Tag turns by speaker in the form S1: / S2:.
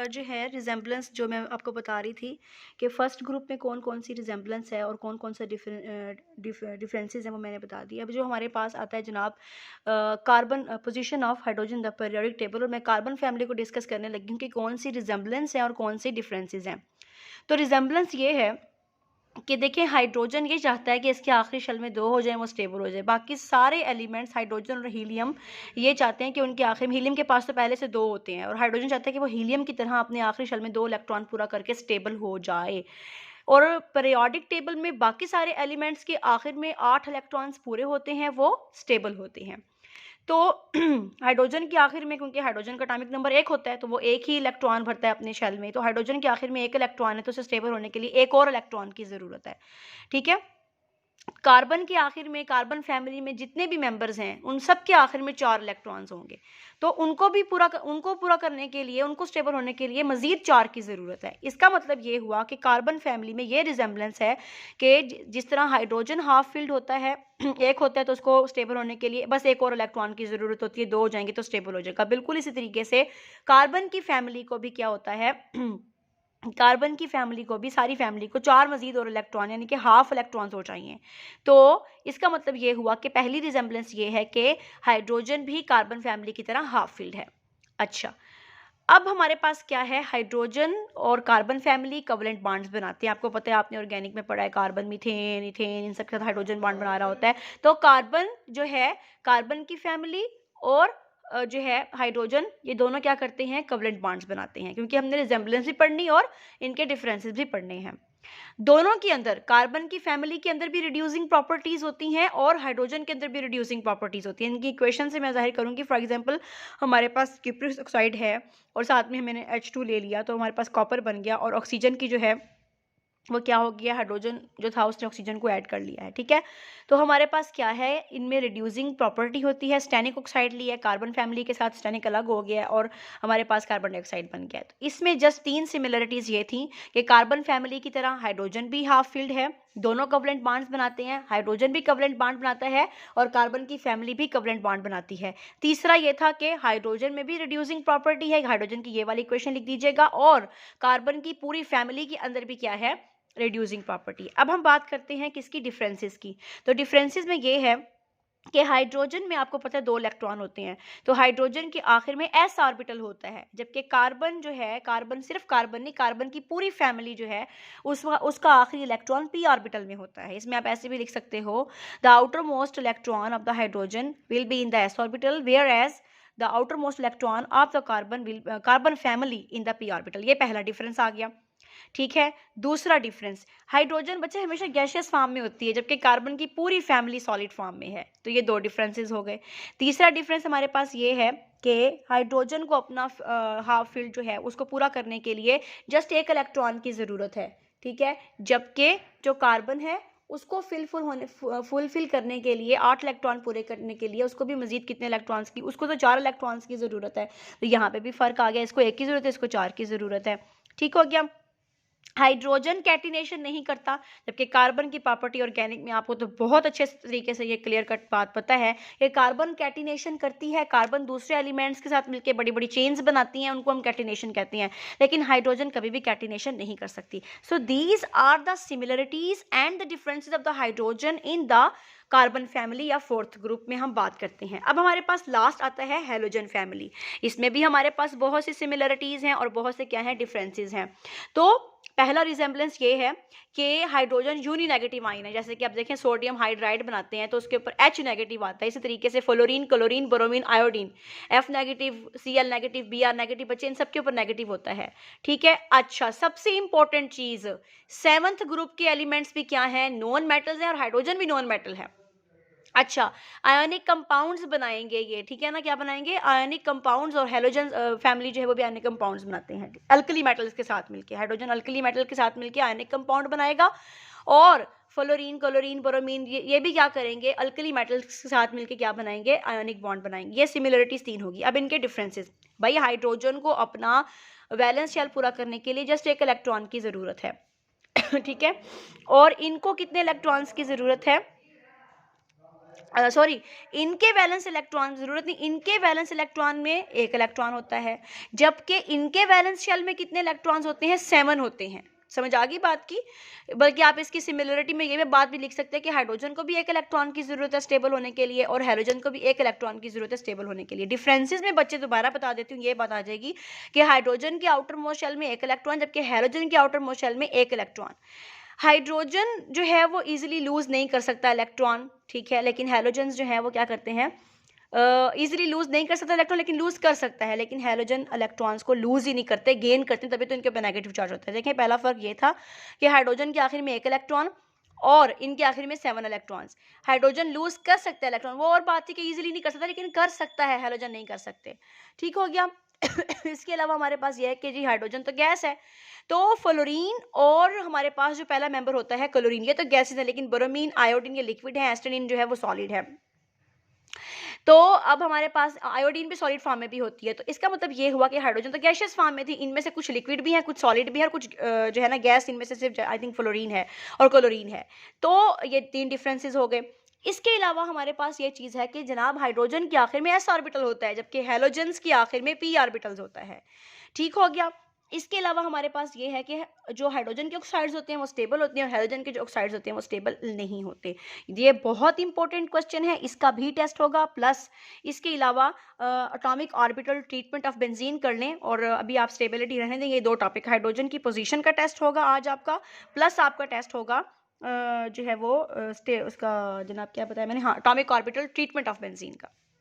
S1: जो है रिजेम्बलेंस जो मैं आपको बता रही थी कि फ़र्स्ट ग्रुप में कौन कौन सी रिजेम्बलेंस है और कौन कौन सा डिफरेंसेस हैं वो मैंने बता दिया। अब जो हमारे पास आता है जनाब carbon position of hydrogen the periodic table, और मैं कार्बन फैमिली को डिस्कस करने लगी हूँ कि कौन सी रिजेम्बलेंस है और कौन सी डिफरेंसेस हैं। तो रिजेम्बलेंस ये है कि देखिए हाइड्रोजन ये चाहता है कि इसके आखिरी शेल में 2 हो जाएं, वो स्टेबल हो जाए। बाकी सारे एलिमेंट्स हाइड्रोजन और हीलियम ये चाहते हैं कि उनके आखिर में, हीलियम के पास तो पहले से 2 होते हैं और हाइड्रोजन चाहता है कि वो हीलियम की तरह अपने आखिरी शेल में 2 इलेक्ट्रॉन पूरा करके स्टेबल हो जाए। और पीरियोडिक टेबल में बाकी सारे एलिमेंट्स के आखिर में 8 इलेक्ट्रॉन्स पूरे होते हैं, वो स्टेबल होते हैं। तो हाइड्रोजन के आखिर में, क्योंकि हाइड्रोजन का एटॉमिक नंबर 1 होता है, तो वो एक ही इलेक्ट्रॉन भरता है अपने शेल में, तो हाइड्रोजन के आखिर में 1 इलेक्ट्रॉन है, तो उसे स्टेबल होने के लिए एक और इलेक्ट्रॉन की ज़रूरत है। ठीक है। कार्बन के आखिर में, कार्बन फैमिली में जितने भी मेंबर्स हैं उन सब के आखिर में 4 इलेक्ट्रॉन्स होंगे, तो उनको पूरा करने के लिए, उनको स्टेबल होने के लिए मजीद 4 की ज़रूरत है। इसका मतलब ये हुआ कि कार्बन फैमिली में ये रिजेम्बलेंस है कि जिस तरह हाइड्रोजन हाफ फिल्ड होता है, एक होता है, तो उसको स्टेबल होने के लिए बस एक और इलेक्ट्रॉन की ज़रूरत होती है, 2 हो जाएंगे तो स्टेबल हो जाएगा। बिल्कुल इसी तरीके से कार्बन की फैमिली को भी क्या होता है कार्बन की फैमिली को भी, सारी फैमिली को 4 मजीद और इलेक्ट्रॉन यानी कि हाफ इलेक्ट्रॉन्स हो चाहिए। तो इसका मतलब ये हुआ कि पहली रिजेम्बलेंस ये है कि हाइड्रोजन भी कार्बन फैमिली की तरह हाफ फिल्ड है। अच्छा, अब हमारे पास क्या है, हाइड्रोजन और कार्बन फैमिली कोवलेंट बॉन्ड्स बनाते हैं। आपको पता है, आपने ऑर्गेनिक में पढ़ा है, कार्बन मीथेन इथेन इन सब के साथ हाइड्रोजन बॉन्ड बना रहा होता है। तो कार्बन जो है, कार्बन की फैमिली और जो है हाइड्रोजन, ये दोनों क्या करते हैं, कोवलेंट बॉन्ड्स बनाते हैं, क्योंकि हमने रिजेम्बलेंस भी पढ़नी और इनके डिफरेंसेस भी पढ़ने हैं। दोनों के अंदर, कार्बन की फैमिली के अंदर भी रिड्यूसिंग प्रॉपर्टीज होती हैं और हाइड्रोजन के अंदर भी रिड्यूसिंग प्रॉपर्टीज होती हैं। इनकी इक्वेशन से मैं जाहिर करूंगी। फॉर एग्जांपल, हमारे पास क्यूप्रस ऑक्साइड है और साथ में मैंने H2 ले लिया, तो हमारे पास कॉपर बन गया, और ऑक्सीजन की जो है वो क्या हो गया, हाइड्रोजन जो था उसने ऑक्सीजन को ऐड कर लिया है। ठीक है। तो हमारे पास क्या है, इनमें रिड्यूसिंग प्रॉपर्टी होती है। स्टेनिक ऑक्साइड लिया है कार्बन फैमिली के साथ, स्टेनिक अलग हो गया है और हमारे पास कार्बन डाइऑक्साइड बन गया है। तो इसमें जस्ट 3 सिमिलरिटीज ये थी कि कार्बन फैमिली की तरह हाइड्रोजन भी हाफ फिल्ड है, दोनों कोवलेंट बॉन्ड्स बनाते हैं, हाइड्रोजन भी कोवलेंट बॉन्ड बनाता है और कार्बन की फैमिली भी कोवलेंट बॉन्ड बनाती है। तीसरा ये था कि हाइड्रोजन में भी रिड्यूसिंग प्रॉपर्टी है, हाइड्रोजन की ये वाली इक्वेशन लिख दीजिएगा, और कार्बन की पूरी फैमिली के अंदर भी क्या है, रिड्यूसिंग प्रॉपर्टी। अब हम बात करते हैं किसकी, डिफरेंसेस की। तो डिफरेंसेस में ये है कि हाइड्रोजन में आपको पता है 2 इलेक्ट्रॉन होते हैं, तो हाइड्रोजन के आखिर में s ऑर्बिटल होता है, जबकि कार्बन जो है, कार्बन सिर्फ कार्बन नहीं, कार्बन की पूरी फैमिली जो है उसका आखिरी इलेक्ट्रॉन p ऑर्बिटल में होता है। इसमें आप ऐसे भी लिख सकते हो, the outermost electron of the hydrogen will be in the s orbital, whereas the outermost electron of the carbon family in the p orbital. ये पहला डिफरेंस आ गया। ठीक है। दूसरा डिफरेंस, हाइड्रोजन बच्चे हमेशा गैसियस फॉर्म में होती है, जबकि कार्बन की पूरी फैमिली सॉलिड फॉर्म में है। तो ये 2 डिफरेंसेस हो गए। तीसरा डिफरेंस हमारे पास ये है कि हाइड्रोजन को अपना हाफ फील्ड जो है उसको पूरा करने के लिए जस्ट 1 इलेक्ट्रॉन की ज़रूरत है। ठीक है। जबकि जो कार्बन है उसको फुलफिल करने के लिए, 8 इलेक्ट्रॉन पूरे करने के लिए उसको भी मजीद कितने इलेक्ट्रॉन्स की, उसको तो 4 इलेक्ट्रॉन्स की ज़रूरत है। तो यहाँ पे भी फ़र्क आ गया, इसको 1 की ज़रूरत है, इसको 4 की ज़रूरत है। ठीक हो गया। हाइड्रोजन कैटिनेशन नहीं करता, जबकि कार्बन की प्रॉपर्टी ऑर्गेनिक में आपको तो बहुत अच्छे तरीके से ये क्लियर कट बात पता है कि कार्बन कैटिनेशन करती है, कार्बन दूसरे एलिमेंट्स के साथ मिलकर बड़ी बड़ी चेन्स बनाती हैं, उनको हम कैटिनेशन कहते हैं, लेकिन हाइड्रोजन कभी भी कैटिनेशन नहीं कर सकती। So these are the similarities and the differences of the hydrogen in the carbon family या 4th ग्रुप में हम बात करते हैं। अब हमारे पास लास्ट आता है हैलोजन फैमिली। इसमें भी हमारे पास बहुत सी सिमिलरिटीज हैं और बहुत से क्या हैं, डिफरेंसेस हैं। तो पहला रिजेम्बलेंस ये है कि हाइड्रोजन यूनी नेगेटिव आयन है। जैसे कि आप देखें, सोडियम हाइड्राइड बनाते हैं तो उसके ऊपर H नेगेटिव आता है, इसी तरीके से fluorine, chlorine, bromine, iodine, F negative, Cl negative, Br negative, बच्चे इन सब के ऊपर नेगेटिव होता है। ठीक है। अच्छा, सबसे इंपॉर्टेंट चीज, 7th ग्रुप के एलिमेंट्स भी क्या है, नॉन मेटल्स हैं, और हाइड्रोजन भी नॉन मेटल है। अच्छा, आयनिक कंपाउंड्स बनाएंगे ये, ठीक है ना, क्या बनाएंगे, आयनिक कंपाउंड्स, और हेलोजन फैमिली जो है वो भी आयनिक कंपाउंड्स बनाते हैं अल्कली मेटल्स के साथ मिलके। हाइड्रोजन अल्कली मेटल के साथ मिलके आयनिक कंपाउंड बनाएगा, और फ्लोरीन, क्लोरीन, ब्रोमीन ये भी क्या करेंगे, अल्कली मेटल्स के साथ मिलके क्या बनाएंगे, आयनिक बॉन्ड बनाएंगे। ये सिमिलरिटीज 3 होगी। अब इनके डिफरेंसेस, भाई हाइड्रोजन को अपना वैलेंस शेल पूरा करने के लिए जस्ट 1 इलेक्ट्रॉन की जरूरत है। ठीक है। और इनको कितने इलेक्ट्रॉन्स की जरूरत है, सॉरी, इनके वैलेंस इलेक्ट्रॉन ज़रूरत नहीं, इनके वैलेंस इलेक्ट्रॉन में एक इलेक्ट्रॉन होता है, जबकि इनके वैलेंस शेल में कितने इलेक्ट्रॉन्स होते हैं? 7 होते हैं। समझ आ गई बात की? बल्कि आप इसकी सिमिलरिटी में ये भी बात भी लिख सकते हैं कि हाइड्रोजन को भी एक इलेक्ट्रॉन की ज़रूरत है स्टेबल होने के लिए, और हेलोजन को भी एक इलेक्ट्रॉन की ज़रूरत है स्टेबल होने के लिए। डिफरेंसेस में बच्चे दोबारा बता देती हूँ, ये बात आ जाएगी कि हाइड्रोजन के आउटर मोस्ट शेल में एक इलेक्ट्रॉन, जबकि हेलोजन के आउटर मोस्ट शेल में एक इलेक्ट्रॉन। हाइड्रोजन जो है वो इजीली लूज नहीं कर सकता इलेक्ट्रॉन, ठीक है, लेकिन हैलोजन जो है वो क्या करते हैं, इजीली लूज नहीं कर सकता इलेक्ट्रॉन, लेकिन लूज कर सकता है। लेकिन हैलोजन इलेक्ट्रॉन्स को लूज ही नहीं करते, गेन करते हैं, तभी तो इनके ऊपर नेगेटिव चार्ज होता है। देखें, पहला फर्क ये था कि हाइड्रोजन के आखिर में एक इलेक्ट्रॉन और इनके आखिर में 7 इलेक्ट्रॉन्स। हाइड्रोजन लूज कर सकता है इलेक्ट्रॉन, वो और बात थी कि इजीली नहीं कर सकता, लेकिन कर सकता है, हैलोजन नहीं कर सकते। ठीक हो गया। इसके अलावा हमारे पास यह है कि जी हाइड्रोजन तो गैस है, तो फ्लोरीन और हमारे पास जो पहला मेंबर होता है क्लोरीन, ये तो गैसेस है, लेकिन ब्रोमीन, आयोडीन ये लिक्विड है, एस्टेनिन जो है वो सॉलिड है। तो अब हमारे पास आयोडीन भी सॉलिड फॉर्म में भी होती है, तो इसका मतलब ये हुआ कि हाइड्रोजन तो गैशियस फॉर्म में थी, इनमें से कुछ लिक्विड भी है, कुछ सॉलिड भी है, और कुछ जो है ना गैस, इनमें से सिर्फ आई थिंक फ्लोरीन है और क्लोरीन है। तो ये 3 डिफरेंसेस हो गए। इसके अलावा हमारे पास ये चीज़ है कि जनाब हाइड्रोजन के आखिर में एस ऑर्बिटल होता है, जबकि हेलोजन्स के आखिर में पी ऑर्बिटल्स होता है। ठीक हो गया। इसके अलावा हमारे पास ये है कि जो हाइड्रोजन के ऑक्साइड्स होते हैं वो स्टेबल होते हैं, और हेलोजन के जो ऑक्साइड्स होते हैं वो स्टेबल नहीं होते। ये बहुत इंपॉर्टेंट क्वेश्चन है, इसका भी टेस्ट होगा। प्लस इसके अलावा atomic orbital treatment of benzene कर लें, और अभी आप स्टेबिलिटी रहने देंगे। ये 2 टॉपिक, हाइड्रोजन की पोजीशन का टेस्ट होगा आज आपका, प्लस आपका टेस्ट होगा जो है वो उसका जनाब क्या बताया मैंने, हाँ, atomic orbital treatment of benzene का।